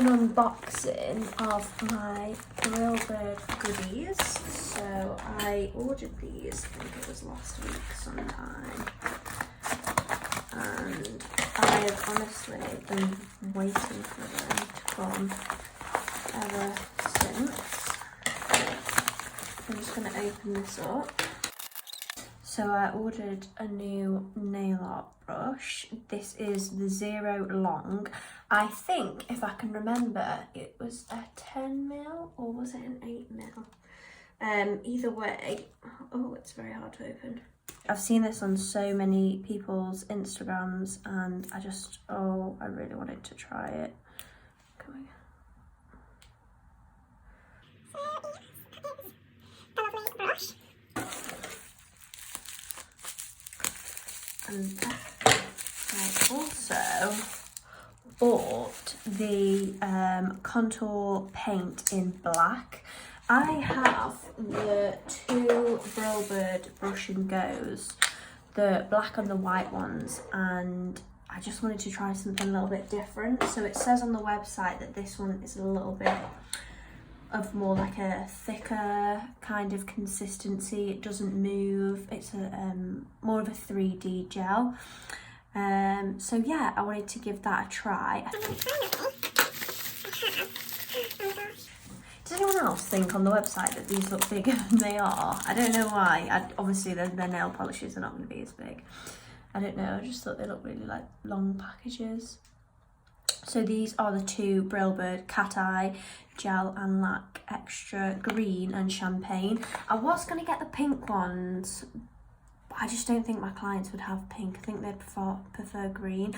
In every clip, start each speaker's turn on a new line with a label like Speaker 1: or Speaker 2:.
Speaker 1: an unboxing of my BrillBird goodies. So I ordered these, I think it was last week sometime. And I have honestly been waiting for them to come ever since. I'm just going to open this up. So I ordered a new nail art brush. This is the 0 long. I think, if I can remember, it was a 10mm or was it an 8mm? Either way, oh, it's very hard to open. I've seen this on so many people's Instagrams and I really wanted to try it. Come on. Brush. And I also bought the contour paint in black. I have the two BrillBird Brush&Go's, the black and the white ones, and I just wanted to try something a little bit different. So it says on the website that this one is a little bit of more like a thicker kind of consistency. It doesn't move. It's a more of a 3D gel. So yeah, I wanted to give that a try. Does anyone else think on the website that these look bigger than they are? I don't know why. Obviously their nail polishes are not going to be as big. I don't know, I just thought they looked really like long packages. So these are the two BrillBird Cat Eye Gel and Lac Extra Green and Champagne. I was going to get the pink ones, but I just don't think my clients would have pink. I think they'd prefer green.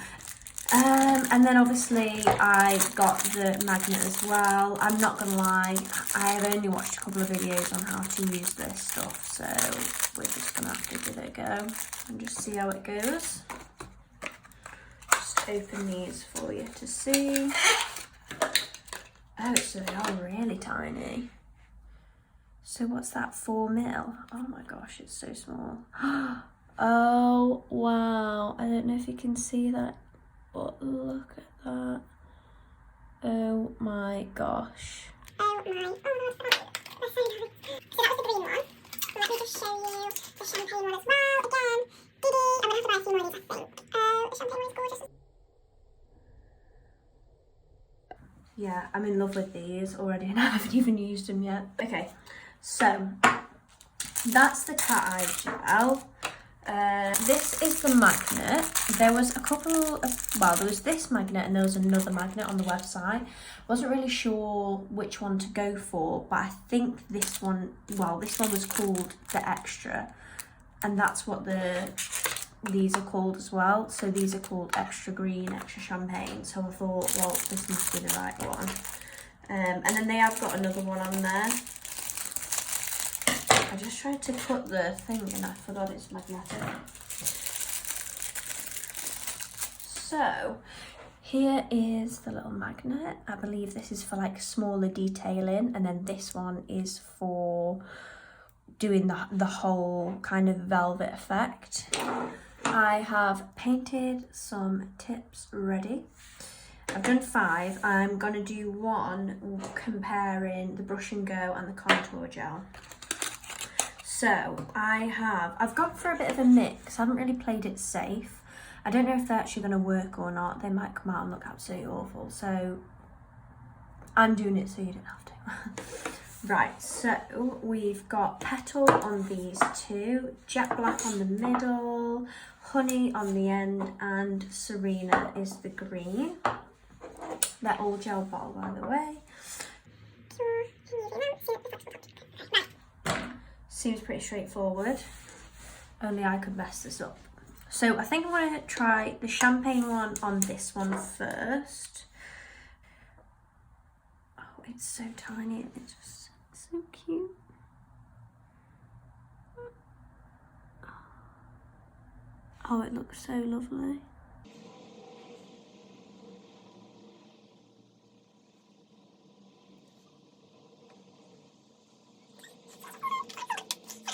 Speaker 1: And then obviously I got the magnet as well. I'm not going to lie, I have only watched a couple of videos on how to use this stuff, so we're just going to have to give it a go and just see how it goes. Open these for you to see. Oh, so they are really tiny. So what's that, 4mm? Oh my gosh, it's so small. Oh wow, I don't know if you can see that, but look at that. Oh my gosh.
Speaker 2: Oh my, oh that's so nice. So that was the green one. Let me just show you the champagne one as well. Again, I'm gonna have to buy a few more of these, I think. The champagne one is gorgeous.
Speaker 1: Yeah, I'm in love with these already and I haven't even used them yet. Okay, so that's the Cat Eye Gel. This is the magnet. There was a couple of, well, there was this magnet and there was another magnet on the website. Wasn't really sure which one to go for, but I think this one, well, this one was called the Extra, and that's what these are called as well. So these are called Extra Green, Extra Champagne. So I thought, well, this must be the right one. And then they have got another one on there. I just tried to cut the thing and I forgot it's magnetic. So here is the little magnet. I believe this is for like smaller detailing, and then this one is for doing the whole kind of velvet effect. I have painted some tips ready. I've done 5. I'm going to do one comparing the Brush&Go and the contour gel. So I've gone for a bit of a mix. I haven't really played it safe. I don't know if they're actually going to work or not. They might come out and look absolutely awful. So I'm doing it so you don't have to. Right, so we've got Petal on these two, Jet Black on the middle, Honey on the end, and Serena is the green. They're all gel bottle, by the way. Seems pretty straightforward, only I could mess this up. So I think I'm going to try the champagne one on this one first. Oh, it's so tiny and it's just so cute. Oh, it looks so lovely.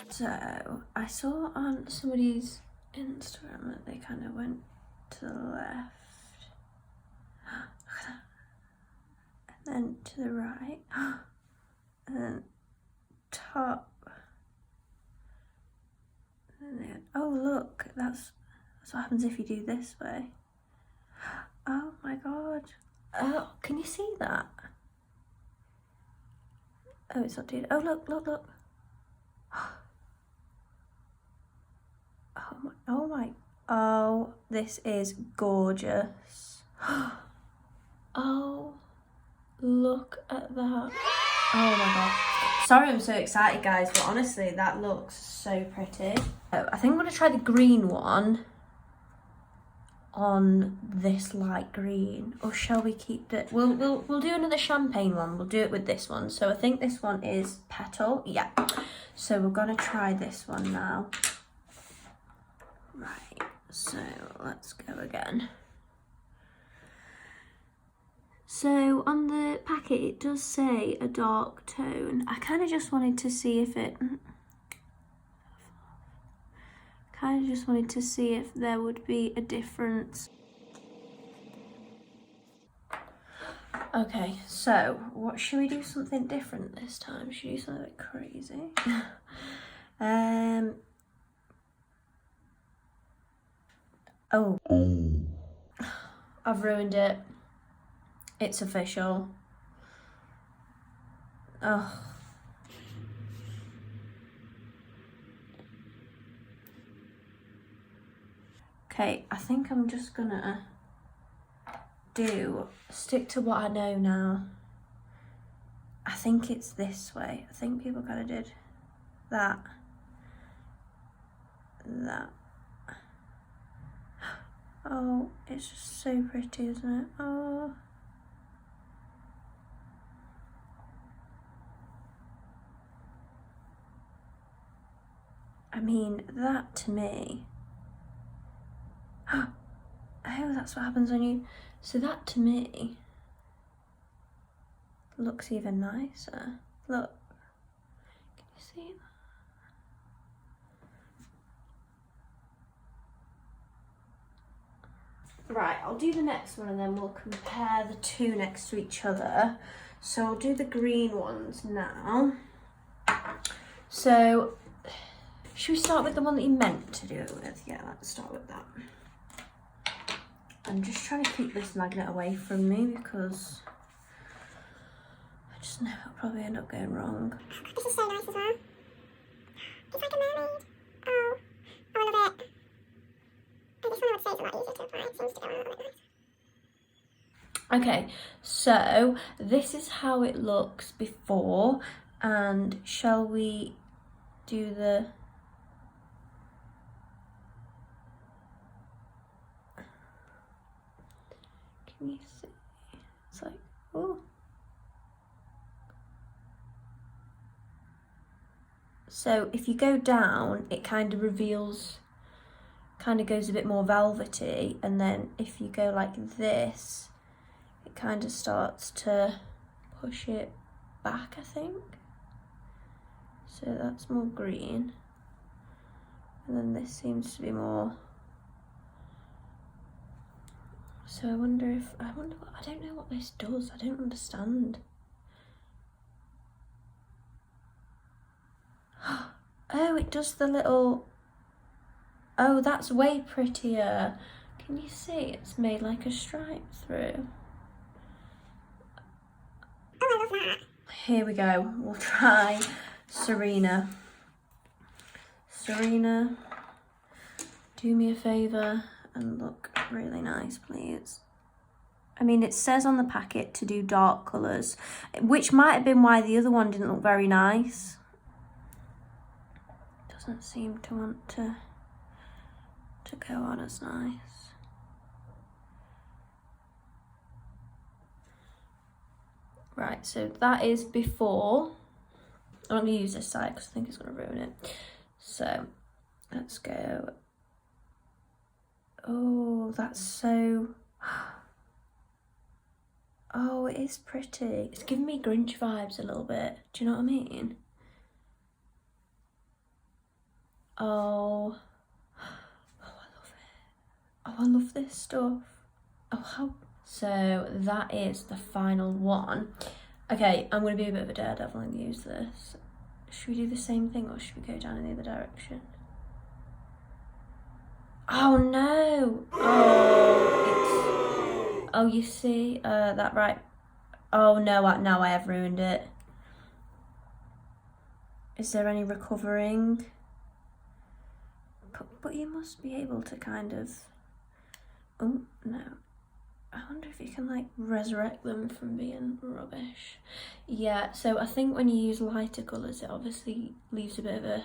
Speaker 1: So I saw on somebody's Instagram that they kind of went to the left. then to the right, and then top. And then, oh look, that's what happens if you do this way. Oh my god. Oh, can you see that? Oh, it's not doing it. Oh, look. Oh, this is gorgeous. Oh, look at that. Oh my god. Sorry I'm so excited, guys, but honestly, that looks so pretty. So, I think I'm gonna try the green one on this light green, or shall we keep it? We'll do another champagne one. We'll do it with this one. So I think this one is petal. Yeah. So we're gonna try this one now. Right. So let's go again. So on the packet it does say a dark tone. I kind of just wanted to see if it. Kind of just wanted to see if there would be a difference. Okay, so what should we do? Something different this time? Should we do something a bit crazy? Oh, I've ruined it. It's official. Oh. Okay, I think I'm just gonna stick to what I know now. I think it's this way. I think people kind of did that. Oh, it's just so pretty, isn't it? Oh. I mean, that to me. Oh, that's what happens when you. So that to me looks even nicer. Look. Can you see that? Right, I'll do the next one and then we'll compare the two next to each other. So I'll do the green ones now. So, should we start with the one that you meant to do it with? Yeah, let's start with that. I'm just trying to keep this magnet away from me because I just know it'll probably end up going wrong.
Speaker 2: This is so nice as well. It's like a mermaid. Oh, I love it. And this one I would say is a lot easier to apply. It seems to go on a little bit nice.
Speaker 1: Okay, so this is how it looks before, and shall we do the... Can you see? It's like, oh. So if you go down, it kind of reveals, kind of goes a bit more velvety, and then if you go like this, it kind of starts to push it back, I think. So that's more green, and then this seems to be more. So I wonder what, I don't know what this does. I don't understand. Oh, it does the little, oh, that's way prettier. Can you see? It's made like a stripe through.
Speaker 2: Oh, I love that.
Speaker 1: Here we go. We'll try Serena. Serena, do me a favour and look really nice, please. I mean, it says on the packet to do dark colours, which might have been why the other one didn't look very nice. Doesn't seem to want to go on as nice. Right, so that is before. I'm not going to use this side because I think it's going to ruin it. So let's go. Oh, that's so. Oh, it is pretty. It's giving me Grinch vibes a little bit. Do you know what I mean? Oh. Oh, I love it. Oh, I love this stuff. Oh, how So that is the final one. Okay, I'm going to be a bit of a daredevil and use this. Should we do the same thing or should we go down in the other direction? Oh no! Oh, it's... Oh, you see that right? Oh no, now I have ruined it. Is there any recovering? But you must be able to kind of... Oh, no. I wonder if you can like resurrect them from being rubbish. Yeah, so I think when you use lighter colours it obviously leaves a bit of a...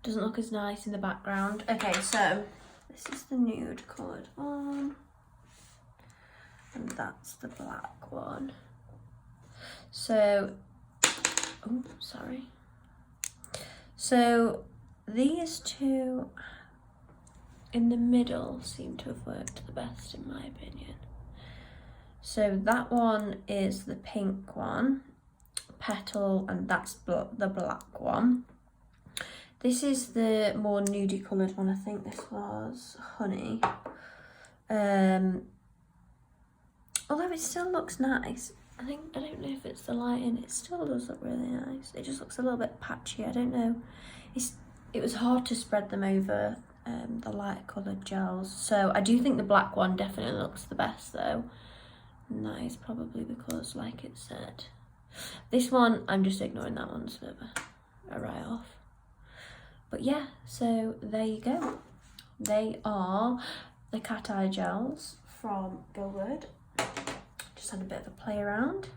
Speaker 1: doesn't look as nice in the background. Okay, so this is the nude coloured one. And that's the black one. So, oh, sorry. So these two in the middle seem to have worked the best in my opinion. So that one is the pink one, Petal, and that's the black one. This is the more nudie coloured one. I think this was Honey. Although it still looks nice. I don't know if it's the lighting, it still does look really nice. It just looks a little bit patchy, I don't know. It was hard to spread them over the light coloured gels. So I do think the black one definitely looks the best though. And that is probably because, like it said. This one, I'm just ignoring that one, it's a bit of a write-off. But yeah, so there you go. They are the cat eye gels from BrillBird. Just had a bit of a play around.